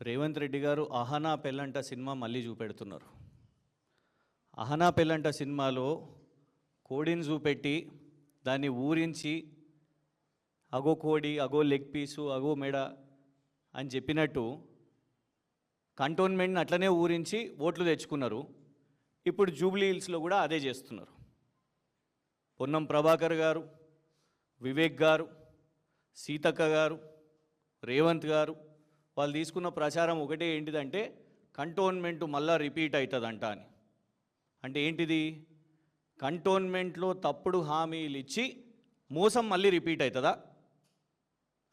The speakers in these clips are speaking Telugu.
రేవంత్ రెడ్డి గారు అహనా పెళ్ళంట సినిమా మళ్ళీ చూపెడుతున్నారు. అహనా పెళ్ళంట సినిమాలో కోడిని చూపెట్టి దాన్ని ఊరించి అగో కోడి, అగో లెగ్ పీసు, అగో మెడ అని చెప్పినట్టు కంటోన్మెంట్ని అట్లనే ఊరించి ఓట్లు తెచ్చుకున్నారు. ఇప్పుడు జూబ్లీ హిల్స్లో కూడా అదే చేస్తున్నారు. పొన్నం ప్రభాకర్ గారు, వివేక్ గారు, సీతక్క గారు, రేవంత్ గారు వాళ్ళు తీసుకున్న ప్రచారం ఒకటే ఏంటిదంటే కంటోన్మెంట్ మళ్ళా రిపీట్ అవుతుందంట అని. అంటే ఏంటిది? కంటోన్మెంట్లో తప్పుడు హామీలు ఇచ్చి మోసం మళ్ళీ రిపీట్ అవుతుందా?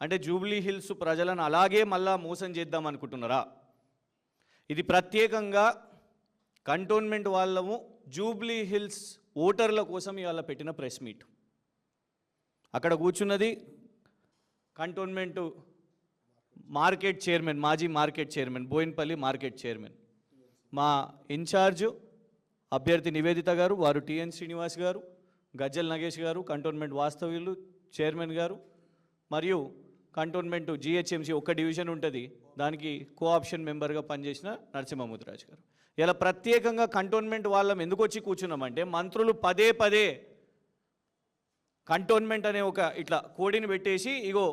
అంటే జూబ్లీ హిల్స్ ప్రజలను అలాగే మళ్ళా మోసం చేద్దాం అనుకుంటున్నారా? ఇది ప్రత్యేకంగా కంటోన్మెంట్ వాళ్ళము జూబ్లీ హిల్స్ ఓటర్ల కోసం ఇవాళ పెట్టిన ప్రెస్ మీట్. అక్కడ కూర్చున్నది కంటోన్మెంట్ మార్కెట్ చైర్మన్, మాజీ market chairman, Bowenpally market chairman, మా ఇన్ఛార్జు అభ్యర్థి నివేదిత గారు, వారు టిఎన్ శ్రీనివాస్ గారు, గజ్జల్ నగేష్ గారు, కంటోన్మెంట్ వాస్తవ్యులు చైర్మన్ గారు, మరియు కంటోన్మెంట్ జిహెచ్ఎంసీ ఒక్క డివిజన్ ఉంటుంది, దానికి కోఆప్షన్ మెంబర్గా పనిచేసిన నరసింహముద్రాజ్ గారు. ఇలా ప్రత్యేకంగా కంటోన్మెంట్ వాళ్ళం ఎందుకు వచ్చి కూర్చున్నామంటే మంత్రులు పదే పదే కంటోన్మెంట్ అనే ఒక ఇట్లా కోడిని పెట్టేసి ఇగో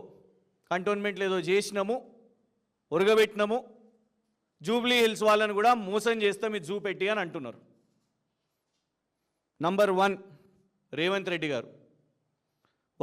కంటోన్మెంట్లో ఏదో చేసినాము, ఉరగబెట్టినాము, జూబ్లీ హిల్స్ వాళ్ళని కూడా మోసం చేస్తాం ఇది చూపెట్టి అని అంటున్నారు. నంబర్ 1 రేవంత్ రెడ్డి గారు